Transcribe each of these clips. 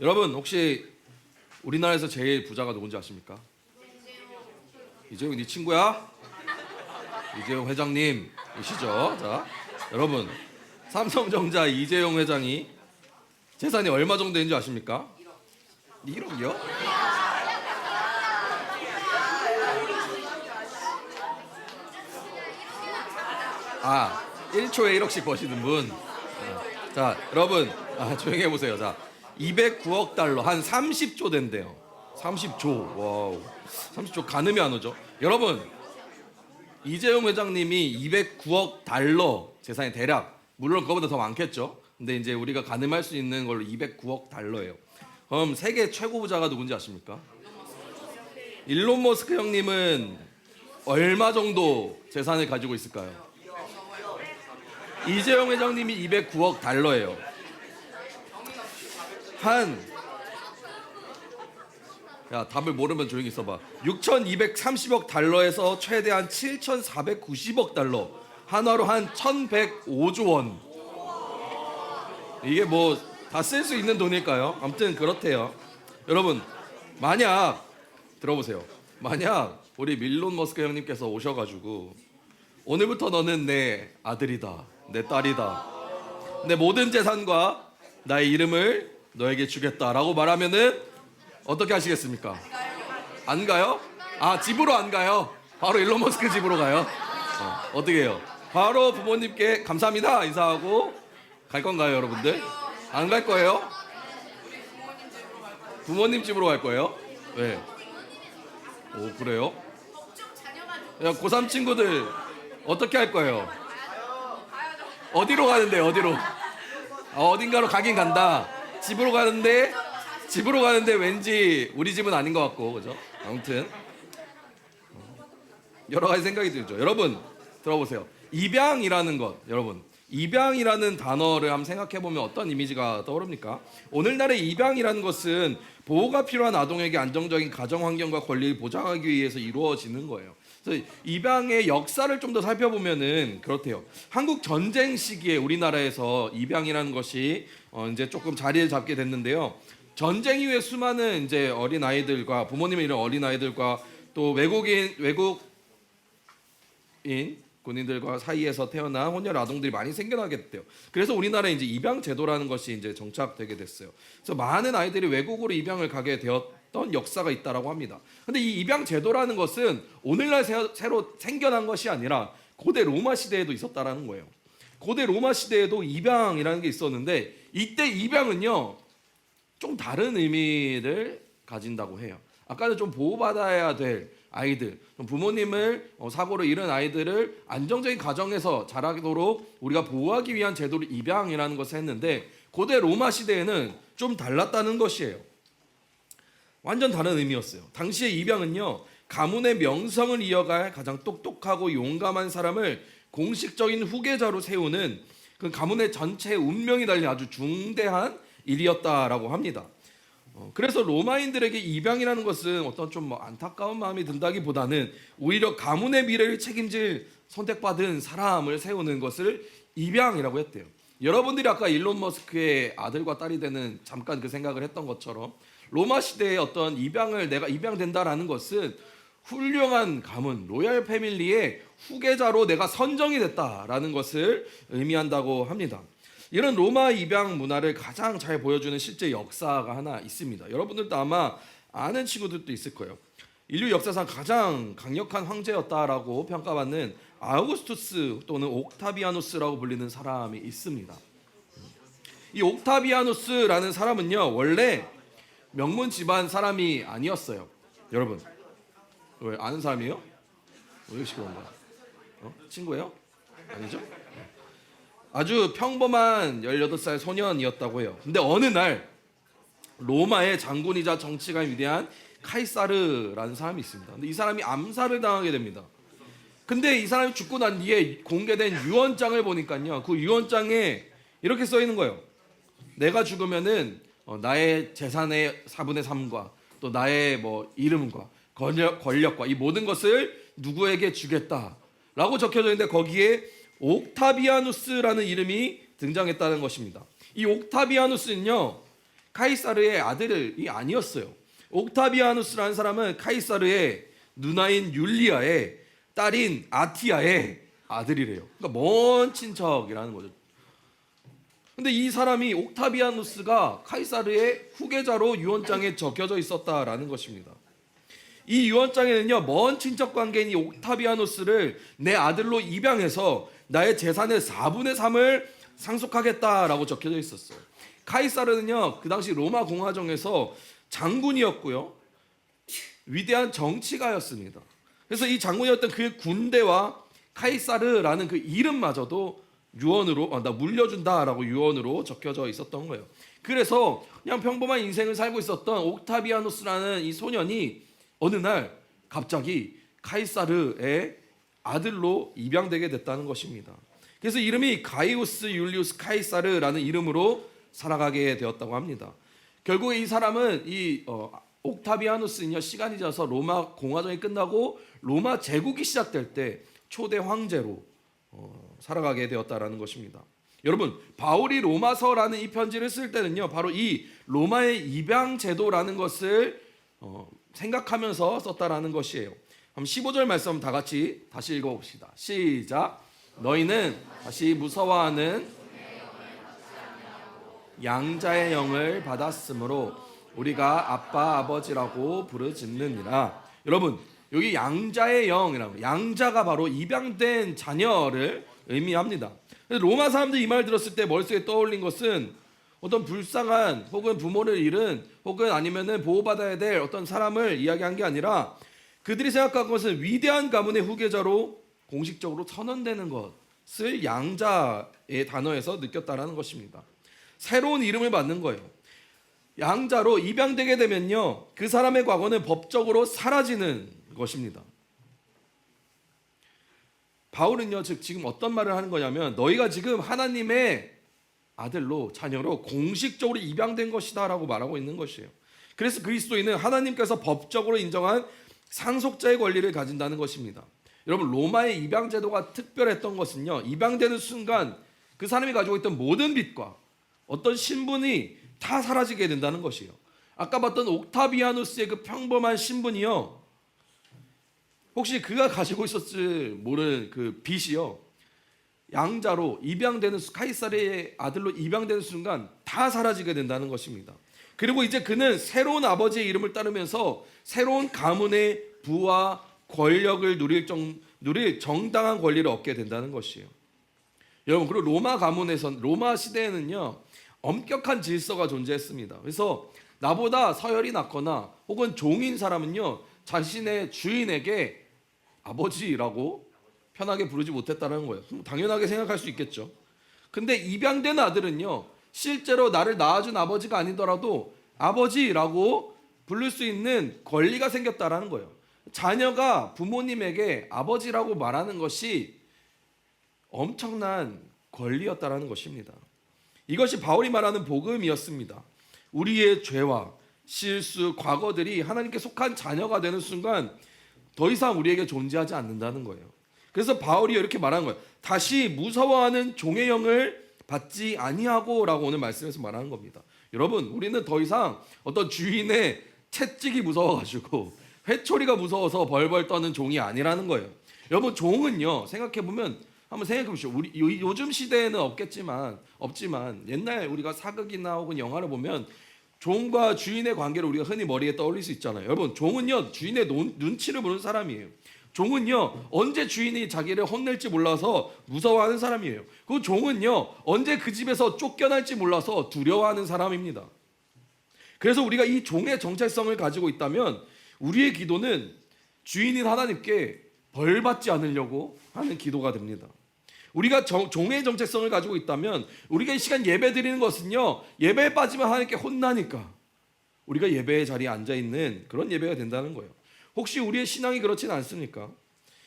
여러분 혹시 우리나라에서 제일 부자가 누군지 아십니까? 이재용 네 친구야? 이재용 회장님이시죠? 자, 여러분 삼성전자 이재용 회장이 재산이 얼마 정도 되는지 아십니까? 1억이요? 아, 1초에 1억씩 버시는 분. 자, 여러분 조용히 해보세요. 자, 209억 달러 한 30조 된대요. 30조. 와우. 30조 가늠이 안 오죠. 여러분 이재용 회장님이 209억 달러 재산이 대략, 물론 그거보다 더 많겠죠. 근데 이제 우리가 가늠할 수 있는 걸로 209억 달러예요. 그럼 세계 최고 부자가 누군지 아십니까? 일론 머스크 형님은 얼마 정도 재산을 가지고 있을까요? 이재용 회장님이 209억 달러예요. 야, 답을 모르면 조용히 써봐. 6,230억 달러에서 최대한 7,490억 달러, 한화로 한 1,105조 원. 이게 뭐 다 쓸 수 있는 돈일까요? 아무튼 그렇대요. 여러분 만약 들어보세요. 만약 우리 일론 머스크 형님께서 오셔가지고 오늘부터 너는 내 아들이다, 내 딸이다, 내 모든 재산과 나의 이름을 너에게 주겠다라고 말하면은 어떻게 하시겠습니까? 안 가요? 아, 집으로 안 가요? 바로 일론 머스크 집으로 가요? 어떻게 해요? 바로 부모님께 감사합니다 인사하고 갈 건가요, 여러분들? 안 갈 거예요? 부모님 집으로 갈 거예요? 왜? 오, 그래요? 야, 고3 친구들 어떻게 할 거예요? 어디로 가는데, 어디로? 어딘가로 가긴 간다. 집으로 가는데 왠지 우리 집은 아닌 것 같고, 그죠? 아무튼 여러 가지 생각이 들죠. 여러분 들어보세요. 입양이라는 것, 여러분 입양이라는 단어를 한번 생각해 보면 어떤 이미지가 떠오릅니까? 오늘날의 입양이라는 것은 보호가 필요한 아동에게 안정적인 가정 환경과 권리를 보장하기 위해서 이루어지는 거예요. 그래서 입양의 역사를 좀 더 살펴보면은 그렇대요. 한국 전쟁 시기에 우리나라에서 입양이라는 것이 이제 조금 자리를 잡게 됐는데요. 전쟁 이후에 수많은 이제 어린 아이들과 부모님이 이런 어린 아이들과 또 외국인 군인들과 사이에서 태어난 혼혈 아동들이 많이 생겨나게 됐대요. 그래서 우리나라에 이제 입양 제도라는 것이 이제 정착되게 됐어요. 그래서 많은 아이들이 외국으로 입양을 가게 되었던 역사가 있다라고 합니다. 근데 이 입양 제도라는 것은 오늘날 새로 생겨난 것이 아니라 고대 로마 시대에도 있었다라는 거예요. 고대 로마 시대에도 입양이라는 게 있었는데 이때 입양은요 좀 다른 의미를 가진다고 해요. 아까는 좀 보호받아야 될 아이들, 부모님을 사고로 잃은 아이들을 안정적인 가정에서 자라도록 우리가 보호하기 위한 제도를 입양이라는 것을 했는데 고대 로마 시대에는 좀 달랐다는 것이에요. 완전 다른 의미였어요. 당시의 입양은요 가문의 명성을 이어갈 가장 똑똑하고 용감한 사람을 공식적인 후계자로 세우는 그 가문의 전체 운명이 달린 아주 중대한 일이었다라고 합니다. 그래서 로마인들에게 입양이라는 것은 어떤 좀 안타까운 마음이 든다기보다는 오히려 가문의 미래를 책임질 선택받은 사람을 세우는 것을 입양이라고 했대요. 여러분들이 아까 일론 머스크의 아들과 딸이 되는 잠깐 그 생각을 했던 것처럼 로마 시대의 어떤 입양을 내가 입양된다라는 것은 훌륭한 가문, 로얄 패밀리의 후계자로 내가 선정이 됐다라는 것을 의미한다고 합니다. 이런 로마 입양 문화를 가장 잘 보여주는 실제 역사가 하나 있습니다. 여러분들도 아마 아는 친구들도 있을 거예요. 인류 역사상 가장 강력한 황제였다라고 평가받는 아우구스투스 또는 옥타비아누스라고 불리는 사람이 있습니다. 이 옥타비아누스라는 사람은요 원래 명문 집안 사람이 아니었어요. 여러분 왜 아는 사람이에요? 왜 이렇게 그런 거야? 친구예요? 아니죠? 아주 평범한 18살 소년이었다고 해요. 근데 어느 날 로마의 장군이자 정치가인 위대한 카이사르라는 사람이 있습니다. 근데 이 사람이 암살을 당하게 됩니다. 근데 이 사람이 죽고 난 뒤에 공개된 유언장을 보니까요. 그 유언장에 이렇게 써 있는 거예요. 내가 죽으면은 나의 재산의 4분의 3과 또 나의 뭐 이름과 권력과 이 모든 것을 누구에게 주겠다라고 적혀져 있는데 거기에 옥타비아누스라는 이름이 등장했다는 것입니다. 이 옥타비아누스는요 카이사르의 아들이 아니었어요. 옥타비아누스라는 사람은 카이사르의 누나인 율리아의 딸인 아티아의 아들이래요. 그러니까 먼 친척이라는 거죠. 근데 이 사람이 옥타비아누스가 카이사르의 후계자로 유언장에 적혀져 있었다라는 것입니다. 이 유언장에는요, 먼 친척 관계인 이 옥타비아누스를 내 아들로 입양해서 나의 재산의 4분의 3을 상속하겠다라고 적혀져 있었어요. 카이사르는요, 그 당시 로마 공화정에서 장군이었고요, 위대한 정치가였습니다. 그래서 이 장군이었던 그 군대와 카이사르라는 그 이름마저도 유언으로 나 물려준다라고 유언으로 적혀져 있었던 거예요. 그래서 그냥 평범한 인생을 살고 있었던 옥타비아누스라는 이 소년이 어느 날 갑자기 카이사르의 아들로 입양되게 됐다는 것입니다. 그래서 이름이 가이우스 율리우스 카이사르라는 이름으로 살아가게 되었다고 합니다. 결국에 이 사람은 옥타비아누스는요, 시간이 지나서 로마 공화정이 끝나고 로마 제국이 시작될 때 초대 황제로 살아가게 되었다라는 것입니다. 여러분, 바울이 로마서라는 이 편지를 쓸 때는요, 바로 이 로마의 입양 제도라는 것을 생각하면서 썼다라는 것이에요. 그럼 15절 말씀 다 같이 다시 읽어봅시다. 시작. 너희는 다시 무서워하는 양자의 영을 받았으므로 우리가 아빠 아버지라고 부르짖느니라. 여러분, 여기 양자의 영이라고, 양자가 바로 입양된 자녀를 의미합니다. 로마 사람들이 이 말 들었을 때 머릿속에 떠올린 것은 어떤 불쌍한 혹은 부모를 잃은 혹은 아니면은 보호받아야 될 어떤 사람을 이야기한 게 아니라 그들이 생각한 것은 위대한 가문의 후계자로 공식적으로 선언되는 것을 양자의 단어에서 느꼈다라는 것입니다. 새로운 이름을 받는 거예요. 양자로 입양되게 되면요, 그 사람의 과거는 법적으로 사라지는 것입니다. 바울은요, 즉 지금 어떤 말을 하는 거냐면 너희가 지금 하나님의 아들로 자녀로 공식적으로 입양된 것이다라고 말하고 있는 것이에요. 그래서 그리스도인은 하나님께서 법적으로 인정한 상속자의 권리를 가진다는 것입니다. 여러분, 로마의 입양 제도가 특별했던 것은요, 입양되는 순간 그 사람이 가지고 있던 모든 빚과 어떤 신분이 다 사라지게 된다는 것이에요. 아까 봤던 옥타비아누스의 그 평범한 신분이요, 혹시 그가 가지고 있었을 모를 그 빚이요, 양자로 입양되는 카이사르의 아들로 입양되는 순간 다 사라지게 된다는 것입니다. 그리고 이제 그는 새로운 아버지의 이름을 따르면서 새로운 가문의 부와 권력을 누릴 정당한 권리를 얻게 된다는 것이에요. 여러분, 그리고 로마 시대에는요, 엄격한 질서가 존재했습니다. 그래서 나보다 서열이 낮거나 혹은 종인 사람은요, 자신의 주인에게 아버지라고 편하게 부르지 못했다는 거예요. 당연하게 생각할 수 있겠죠. 근데 입양된 아들은요, 실제로 나를 낳아준 아버지가 아니더라도 아버지라고 부를 수 있는 권리가 생겼다라는 거예요. 자녀가 부모님에게 아버지라고 말하는 것이 엄청난 권리였다라는 것입니다. 이것이 바울이 말하는 복음이었습니다. 우리의 죄와 실수, 과거들이 하나님께 속한 자녀가 되는 순간 더 이상 우리에게 존재하지 않는다는 거예요. 그래서 바울이 이렇게 말하는 거예요. 다시 무서워하는 종의 영을 받지 아니하고라고 오늘 말씀에서 말하는 겁니다. 여러분, 우리는 더 이상 어떤 주인의 채찍이 무서워가지고 회초리가 무서워서 벌벌 떠는 종이 아니라는 거예요. 여러분, 종은요, 한번 생각해 보시죠. 우리 요즘 시대에는 없지만 옛날 우리가 사극이나 혹은 영화를 보면 종과 주인의 관계를 우리가 흔히 머리에 떠올릴 수 있잖아요. 여러분, 종은요, 주인의 눈치를 보는 사람이에요. 종은요, 언제 주인이 자기를 혼낼지 몰라서 무서워하는 사람이에요. 그 종은요, 언제 그 집에서 쫓겨날지 몰라서 두려워하는 사람입니다. 그래서 우리가 이 종의 정체성을 가지고 있다면 우리의 기도는 주인인 하나님께 벌 받지 않으려고 하는 기도가 됩니다. 우리가 종의 정체성을 가지고 있다면 우리가 이 시간 예배 드리는 것은요, 예배에 빠지면 하나님께 혼나니까 우리가 예배의 자리에 앉아있는 그런 예배가 된다는 거예요. 혹시 우리의 신앙이 그렇지는 않습니까?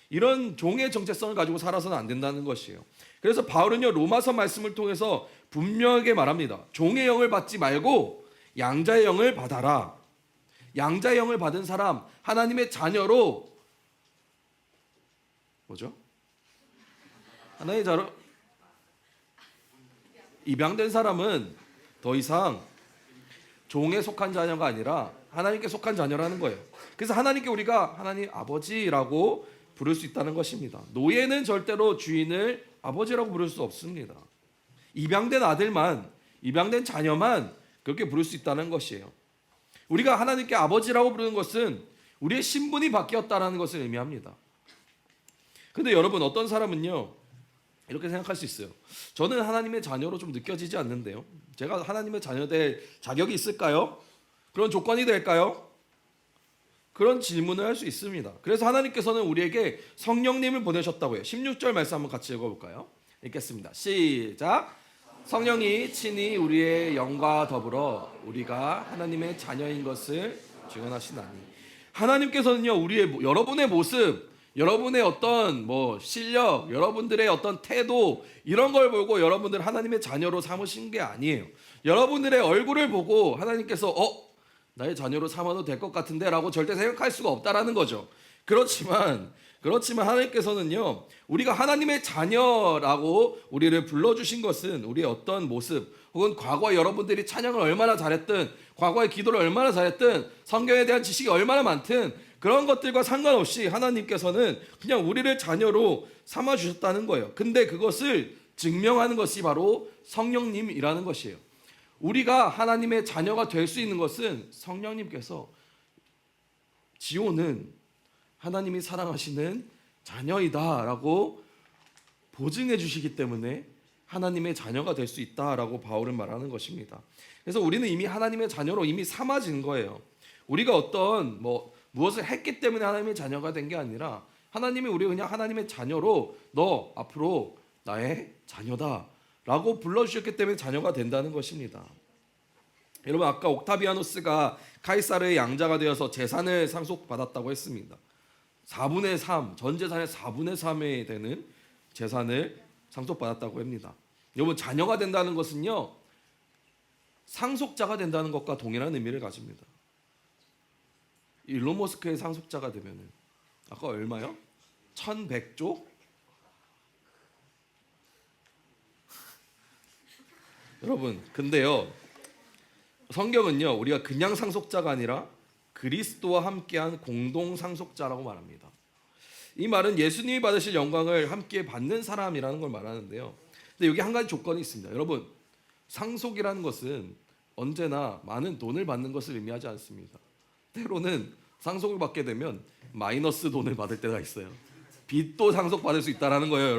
이런 종의 정체성을 가지고 살아서는 안 된다는 것이에요. 그래서 바울은요, 로마서 말씀을 통해서 분명하게 말합니다. 종의 영을 받지 말고 양자의 영을 받아라. 양자의 영을 받은 사람, 하나님의 자녀로 하나의 자녀로 입양된 사람은 더 이상 종에 속한 자녀가 아니라 하나님께 속한 자녀라는 거예요. 그래서 하나님께 우리가 하나님 아버지라고 부를 수 있다는 것입니다. 노예는 절대로 주인을 아버지라고 부를 수 없습니다. 입양된 아들만, 입양된 자녀만 그렇게 부를 수 있다는 것이에요. 우리가 하나님께 아버지라고 부르는 것은 우리의 신분이 바뀌었다는 것을 의미합니다. 근데 여러분, 어떤 사람은요 이렇게 생각할 수 있어요. 저는 하나님의 자녀로 좀 느껴지지 않는데요. 제가 하나님의 자녀 될 자격이 있을까요? 그런 조건이 될까요? 그런 질문을 할 수 있습니다. 그래서 하나님께서는 우리에게 성령님을 보내셨다고 해요. 16절 말씀 한번 같이 읽어볼까요? 읽겠습니다. 시작. 성령이 친히 우리의 영과 더불어 우리가 하나님의 자녀인 것을 증언하시나니. 하나님께서는요 우리의 여러분의 모습, 여러분의 어떤 실력, 여러분들의 어떤 태도 이런 걸 보고 여러분들 하나님의 자녀로 삼으신 게 아니에요. 여러분들의 얼굴을 보고 하나님께서 나의 자녀로 삼아도 될 것 같은데 라고 절대 생각할 수가 없다라는 거죠. 그렇지만 하나님께서는요 우리가 하나님의 자녀라고 우리를 불러주신 것은 우리의 어떤 모습 혹은 과거에 여러분들이 찬양을 얼마나 잘했든, 과거에 기도를 얼마나 잘했든, 성경에 대한 지식이 얼마나 많든 그런 것들과 상관없이 하나님께서는 그냥 우리를 자녀로 삼아주셨다는 거예요. 근데 그것을 증명하는 것이 바로 성령님이라는 것이에요. 우리가 하나님의 자녀가 될 수 있는 것은 성령님께서 지호는 하나님이 사랑하시는 자녀이다라고 보증해 주시기 때문에 하나님의 자녀가 될 수 있다라고 바울은 말하는 것입니다. 그래서 우리는 이미 하나님의 자녀로 이미 삼아진 거예요. 우리가 어떤 무엇을 했기 때문에 하나님의 자녀가 된 게 아니라 하나님이 우리를 그냥 하나님의 자녀로 너 앞으로 나의 자녀다라고 불러주셨기 때문에 자녀가 된다는 것입니다. 여러분, 아까 옥타비아노스가 카이사르의 양자가 되어서 재산을 상속받았다고 했습니다. 4분의 3, 전 재산의 4분의 3에 되는 재산을 상속받았다고 합니다. 여러분, 자녀가 된다는 것은요 상속자가 된다는 것과 동일한 의미를 가집니다. 일론 머스크의 상속자가 되면은 아까 얼마요? 1100조? 여러분, 근데요 성경은요 우리가 그냥 상속자가 아니라 그리스도와 함께한 공동 상속자라고 말합니다. 이 말은 예수님이 받으실 영광을 함께 받는 사람이라는 걸 말하는데요. 근데 여기 한 가지 조건이 있습니다. 여러분, 상속이라는 것은 언제나 많은 돈을 받는 것을 의미하지 않습니다. 때로는 상속을 받게 되면 마이너스 돈을 받을 때가 있어요. 빚도 상속받을 수 있다는 거예요.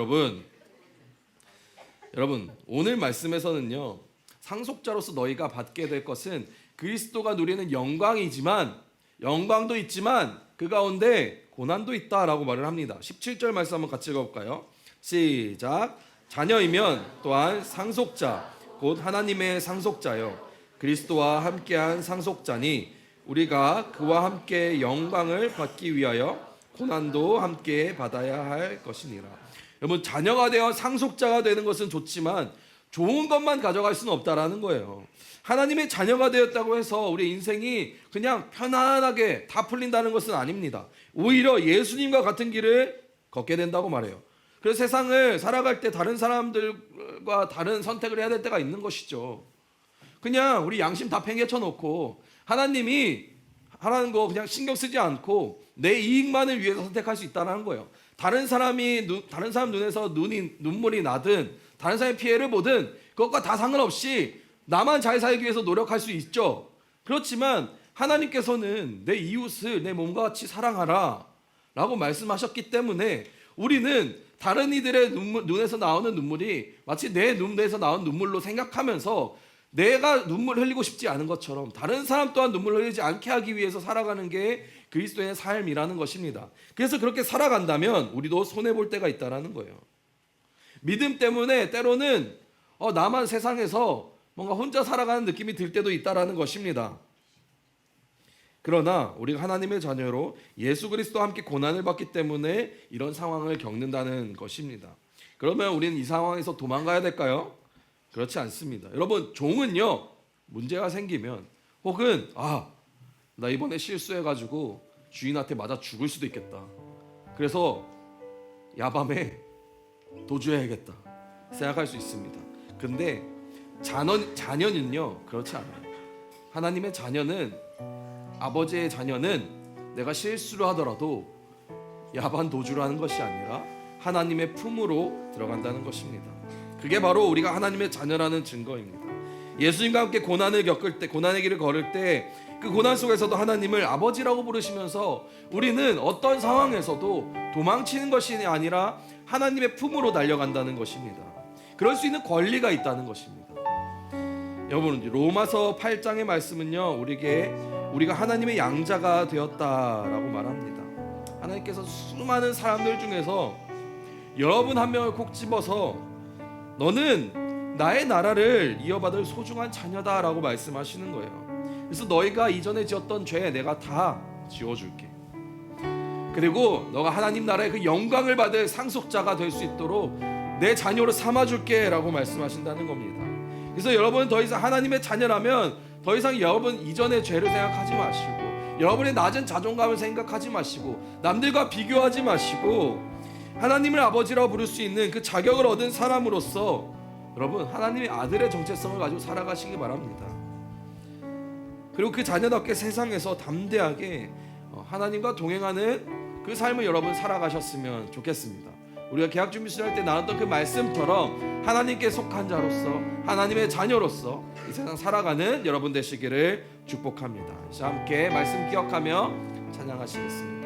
여러분, 오늘 말씀에서는요 상속자로서 너희가 받게 될 것은 그리스도가 누리는 영광도 있지만 그 가운데 고난도 있다라고 말을 합니다. 17절 말씀 한번 같이 읽어볼까요? 시작. 자녀이면 또한 상속자 곧 하나님의 상속자요 그리스도와 함께한 상속자니 우리가 그와 함께 영광을 받기 위하여 고난도 함께 받아야 할 것이니라. 여러분, 자녀가 되어 상속자가 되는 것은 좋지만 좋은 것만 가져갈 수는 없다라는 거예요. 하나님의 자녀가 되었다고 해서 우리 인생이 그냥 편안하게 다 풀린다는 것은 아닙니다. 오히려 예수님과 같은 길을 걷게 된다고 말해요. 그래서 세상을 살아갈 때 다른 사람들과 다른 선택을 해야 될 때가 있는 것이죠. 그냥 우리 양심 다 팽개쳐 놓고 하나님이 하라는 거 그냥 신경 쓰지 않고 내 이익만을 위해서 선택할 수 있다는 거예요. 다른 사람 눈에서 눈물이 나든 다른 사람의 피해를 보든 그것과 다 상관없이 나만 잘 살기 위해서 노력할 수 있죠. 그렇지만 하나님께서는 내 이웃을 내 몸과 같이 사랑하라 라고 말씀하셨기 때문에 우리는 다른 이들의 눈에서 나오는 눈물이 마치 내 눈에서 나온 눈물로 생각하면서 내가 눈물 흘리고 싶지 않은 것처럼 다른 사람 또한 눈물 흘리지 않게 하기 위해서 살아가는 게 그리스도의 삶이라는 것입니다. 그래서 그렇게 살아간다면 우리도 손해볼 때가 있다는 거예요. 믿음 때문에 때로는 나만 세상에서 뭔가 혼자 살아가는 느낌이 들 때도 있다는 것입니다. 그러나 우리가 하나님의 자녀로 예수 그리스도와 함께 고난을 받기 때문에 이런 상황을 겪는다는 것입니다. 그러면 우리는 이 상황에서 도망가야 될까요? 그렇지 않습니다. 여러분, 종은요 문제가 생기면 혹은 나 이번에 실수해가지고 주인한테 맞아 죽을 수도 있겠다, 그래서 야밤에 도주해야겠다 생각할 수 있습니다. 근데 자녀는요 그렇지 않아요. 하나님의 자녀는, 아버지의 자녀는 내가 실수를 하더라도 야반 도주를 하는 것이 아니라 하나님의 품으로 들어간다는 것입니다. 그게 바로 우리가 하나님의 자녀라는 증거입니다. 예수님과 함께 고난을 겪을 때, 고난의 길을 걸을 때 그 고난 속에서도 하나님을 아버지라고 부르시면서 우리는 어떤 상황에서도 도망치는 것이 아니라 하나님의 품으로 달려간다는 것입니다. 그럴 수 있는 권리가 있다는 것입니다. 여러분, 로마서 8장의 말씀은요, 우리가 하나님의 양자가 되었다라고 말합니다. 하나님께서 수많은 사람들 중에서 여러분 한 명을 콕 집어서 너는 나의 나라를 이어받을 소중한 자녀다라고 말씀하시는 거예요. 그래서 너희가 이전에 지었던 죄 내가 다 지워줄게. 그리고 너가 하나님 나라의 그 영광을 받을 상속자가 될 수 있도록 내 자녀로 삼아줄게 라고 말씀하신다는 겁니다. 그래서 여러분 더 이상 하나님의 자녀라면 더 이상 여러분 이전의 죄를 생각하지 마시고, 여러분의 낮은 자존감을 생각하지 마시고, 남들과 비교하지 마시고, 하나님을 아버지라고 부를 수 있는 그 자격을 얻은 사람으로서 여러분 하나님의 아들의 정체성을 가지고 살아가시기 바랍니다. 그리고 그 자녀답게 세상에서 담대하게 하나님과 동행하는 그 삶을 여러분 살아가셨으면 좋겠습니다. 우리가 개학 준비 수련할 때 나눴던 그 말씀처럼 하나님께 속한 자로서, 하나님의 자녀로서 이 세상 살아가는 여러분 되시기를 축복합니다. 함께 말씀 기억하며 찬양하시겠습니다.